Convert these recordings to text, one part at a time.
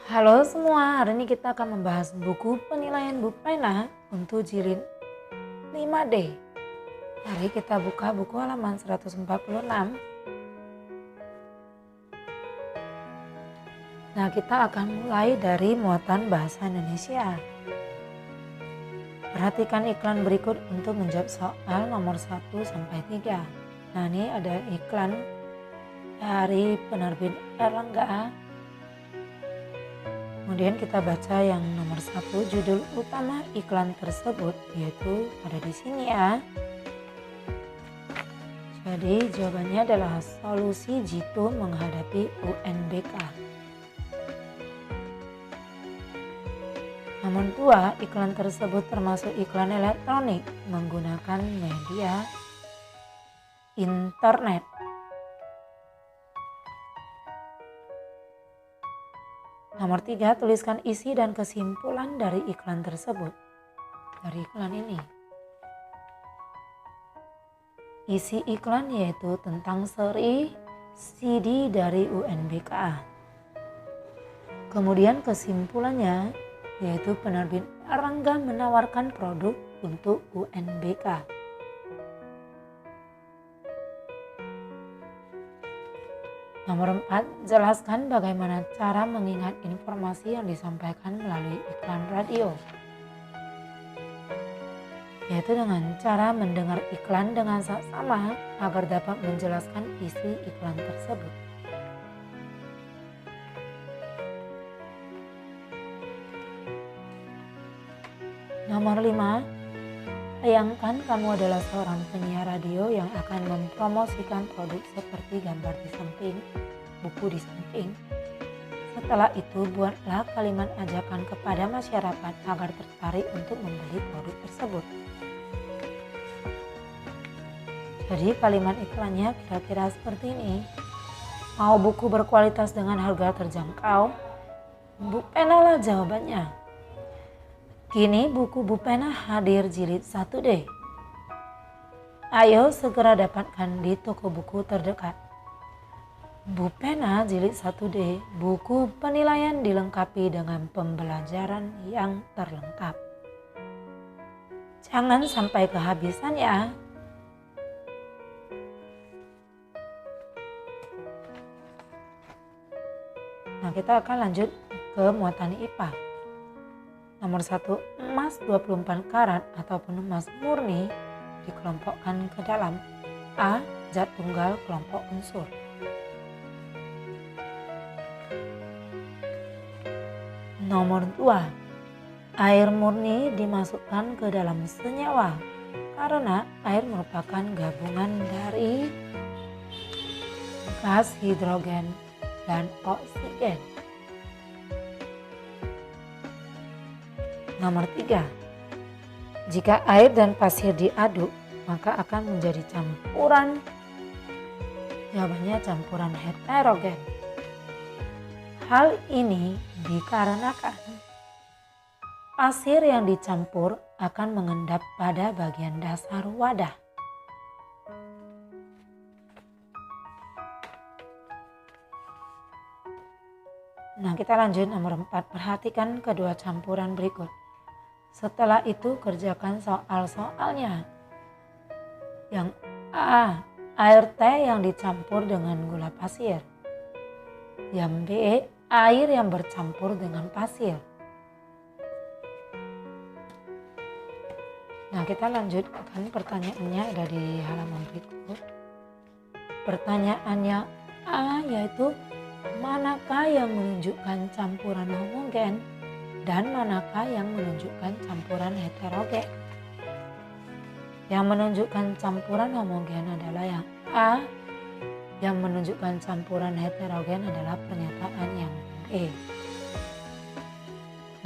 Halo semua, hari ini kita akan membahas buku penilaian Bu Pena untuk jilid 5D. Mari kita buka buku halaman 146. Nah, kita akan mulai dari muatan bahasa Indonesia. Perhatikan iklan berikut untuk menjawab soal nomor 1 sampai 3. Nah, ini ada iklan dari penerbit Erlangga. Kemudian kita baca yang nomor 1, judul utama iklan tersebut, yaitu ada di sini ya. Jadi jawabannya adalah solusi jitu menghadapi UNBK. Nomor 2, iklan tersebut termasuk iklan elektronik menggunakan media internet. Nomor 3, tuliskan isi dan kesimpulan dari iklan tersebut. Dari iklan ini. Isi iklan yaitu tentang seri CD dari UNBK. Kemudian kesimpulannya yaitu penerbit Erlangga menawarkan produk untuk UNBK. Nomor 4, jelaskan bagaimana cara mengingat informasi yang disampaikan melalui iklan radio. Yaitu dengan cara mendengar iklan dengan saksama agar dapat menjelaskan isi iklan tersebut. Nomor 5, bayangkan kamu adalah seorang penyiar radio yang akan mempromosikan produk seperti gambar di samping, buku di samping. Setelah itu buatlah kalimat ajakan kepada masyarakat agar tertarik untuk membeli produk tersebut. Jadi kalimat iklannya kira-kira seperti ini. Mau buku berkualitas dengan harga terjangkau? Bu Pena lah jawabannya. Kini buku Bu Pena hadir jilid 1D. Ayo segera dapatkan di toko buku terdekat. Bu Pena jilid 1D, buku penilaian dilengkapi dengan pembelajaran yang terlengkap. Jangan sampai kehabisan ya. Nah, kita akan lanjut ke muatan IPA. Nomor 1, emas 24 karat ataupun emas murni dikelompokkan ke dalam A. Zat tunggal kelompok unsur. Nomor 2, air murni dimasukkan ke dalam senyawa karena air merupakan gabungan dari gas hidrogen dan oksigen. Nomor 3, jika air dan pasir diaduk maka akan menjadi campuran. Jawabannya campuran heterogen. Hal ini dikarenakan pasir yang dicampur akan mengendap pada bagian dasar wadah. Nah, kita lanjut nomor 4. Perhatikan kedua campuran berikut. Setelah itu kerjakan soal-soalnya. Yang A, air teh yang dicampur dengan gula pasir. Yang B, air yang bercampur dengan pasir. Nah, kita lanjutkan pertanyaannya ada di halaman berikut. Pertanyaannya A yaitu manakah yang menunjukkan campuran homogen dan manakah yang menunjukkan campuran heterogen? Yang menunjukkan campuran homogen adalah yang A, yang menunjukkan campuran heterogen adalah pernyataan yang B.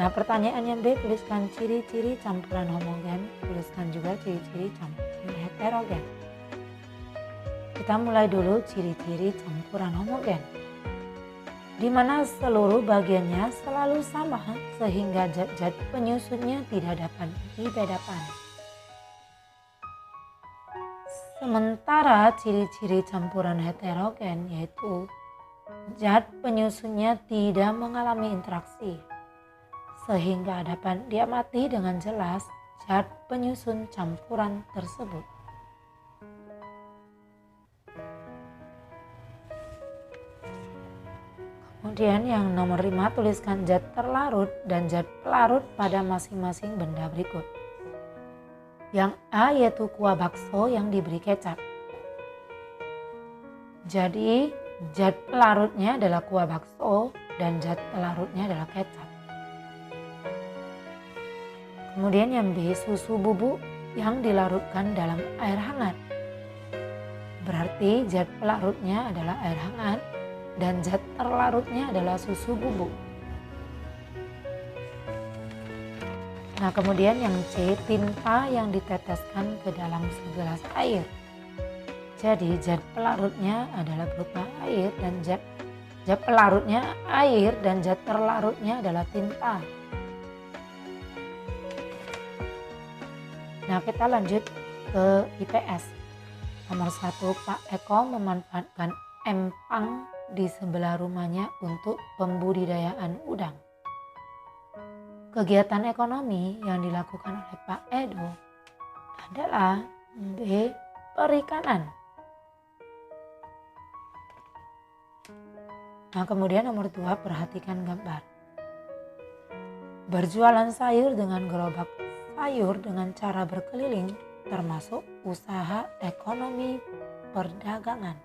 Nah, pertanyaan yang B, tuliskan ciri-ciri campuran homogen, tuliskan juga ciri-ciri campuran heterogen. Kita mulai dulu ciri-ciri campuran homogen, di mana seluruh bagiannya selalu sama sehingga zat-zat penyusunnya tidak dapat dibedakan. Sementara ciri-ciri campuran heterogen yaitu zat penyusunnya tidak mengalami interaksi, sehingga dapat diamati dengan jelas zat penyusun campuran tersebut. Kemudian yang nomor 5, tuliskan zat terlarut dan zat pelarut pada masing-masing benda berikut. Yang A yaitu kuah bakso yang diberi kecap. Jadi zat pelarutnya adalah kuah bakso dan zat pelarutnya adalah kecap. Kemudian yang B, susu bubuk yang dilarutkan dalam air hangat. Berarti zat pelarutnya adalah air hangat dan zat terlarutnya adalah susu bubuk. Nah, kemudian yang C, tinta yang diteteskan ke dalam segelas air. Jadi zat pelarutnya adalah berupa air dan zat pelarutnya air dan zat terlarutnya adalah tinta. Nah, kita lanjut ke IPS. Nomor 1, Pak Eko memanfaatkan empang di sebelah rumahnya untuk pembudidayaan udang. Kegiatan ekonomi yang dilakukan oleh Pak Edo adalah B, perikanan. Nah, kemudian nomor 2, perhatikan gambar. Berjualan sayur dengan gerobak sayur dengan cara berkeliling termasuk usaha ekonomi perdagangan.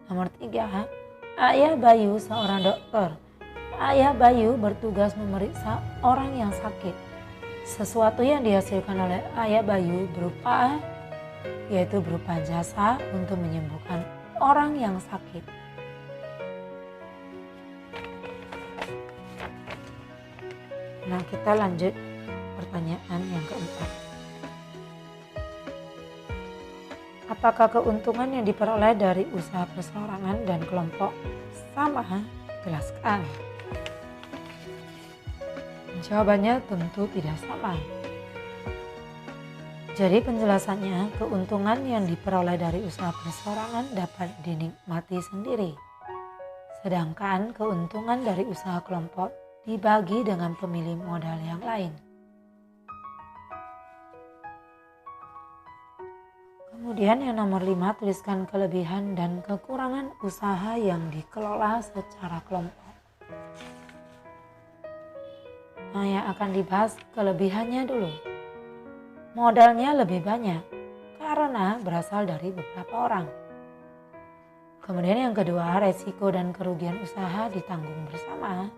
Nomor 3, Ayah Bayu seorang dokter. Ayah Bayu bertugas memeriksa orang yang sakit. Sesuatu yang dihasilkan oleh Ayah Bayu berupa jasa untuk menyembuhkan orang yang sakit. Nah, kita lanjut pertanyaan yang keempat. Apakah keuntungan yang diperoleh dari usaha perseorangan dan kelompok sama? Jelaskan. Jawabannya tentu tidak sama. Jadi penjelasannya, keuntungan yang diperoleh dari usaha perseorangan dapat dinikmati sendiri. Sedangkan keuntungan dari usaha kelompok dibagi dengan pemilik modal yang lain. Kemudian yang nomor 5, tuliskan kelebihan dan kekurangan usaha yang dikelola secara kelompok. Nah, yang akan dibahas kelebihannya dulu. Modalnya lebih banyak karena berasal dari beberapa orang. Kemudian yang kedua, resiko dan kerugian usaha ditanggung bersama.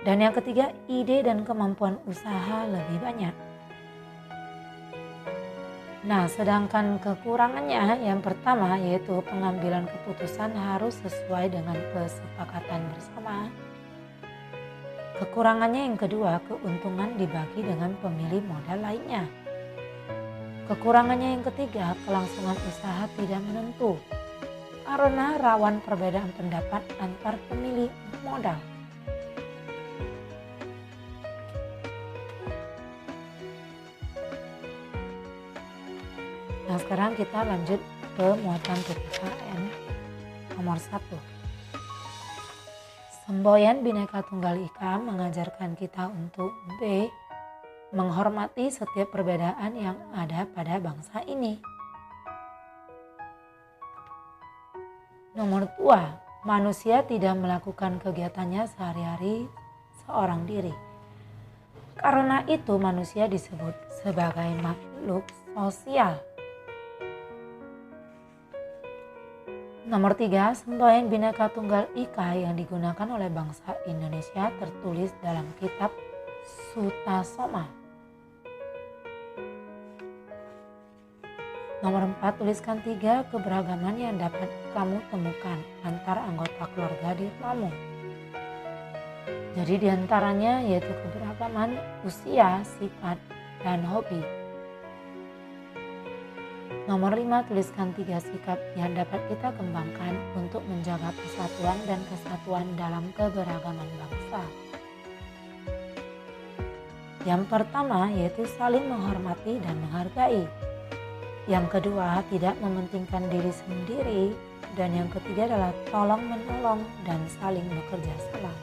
Dan yang ketiga, ide dan kemampuan usaha lebih banyak. Nah, sedangkan kekurangannya yang pertama yaitu pengambilan keputusan harus sesuai dengan kesepakatan bersama. Kekurangannya yang kedua, keuntungan dibagi dengan pemilik modal lainnya. Kekurangannya yang ketiga, kelangsungan usaha tidak menentu karena rawan perbedaan pendapat antar pemilik modal. Nah, sekarang kita lanjut ke muatan PPKN nomor 1. Semboyan Bhinneka Tunggal Ika mengajarkan kita untuk B, menghormati setiap perbedaan yang ada pada bangsa ini. Nomor 2, manusia tidak melakukan kegiatannya sehari-hari seorang diri. Karena itu manusia disebut sebagai makhluk sosial. Nomor 3, semboyan Bhinneka Tunggal Ika yang digunakan oleh bangsa Indonesia tertulis dalam kitab Sutasoma. Nomor 4, tuliskan 3 keberagaman yang dapat kamu temukan antar anggota keluarga di rumahmu. Jadi diantaranya yaitu keberagaman usia, sifat, dan hobi. Nomor 5, tuliskan 3 sikap yang dapat kita kembangkan untuk menjaga persatuan dan kesatuan dalam keberagaman bangsa. Yang pertama yaitu saling menghormati dan menghargai. Yang kedua, tidak mementingkan diri sendiri. Dan yang ketiga adalah tolong menolong dan saling bekerja sama.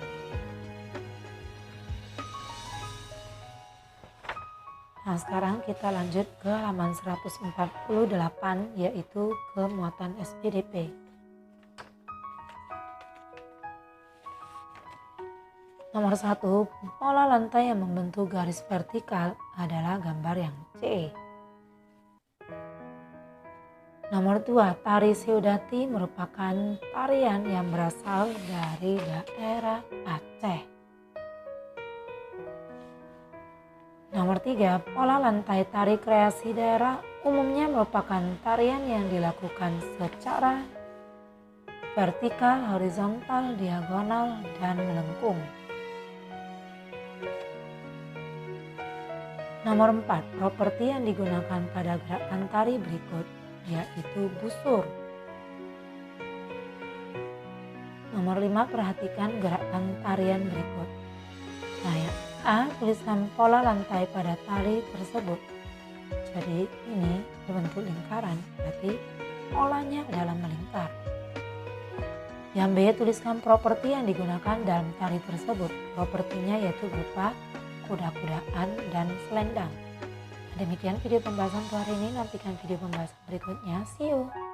Nah, sekarang kita lanjut ke halaman 148, yaitu kemuatan SPDP. Nomor 1, pola lantai yang membentuk garis vertikal adalah gambar yang C. Nomor 2, tari Seudati merupakan tarian yang berasal dari daerah Aceh. Nomor 3, pola lantai tari kreasi daerah umumnya merupakan tarian yang dilakukan secara vertikal, horizontal, diagonal, dan melengkung. Nomor 4, properti yang digunakan pada gerakan tari berikut yaitu busur. Nomor 5, perhatikan gerakan tarian berikut. Nah, yang A, tuliskan pola lantai pada tari tersebut. Jadi ini berbentuk lingkaran, berarti polanya adalah melingkar. Yang B, tuliskan properti yang digunakan dalam tari tersebut. Propertinya yaitu berupa kuda-kudaan dan selendang. Demikian video pembahasan untuk hari ini, nantikan video pembahasan berikutnya. See you!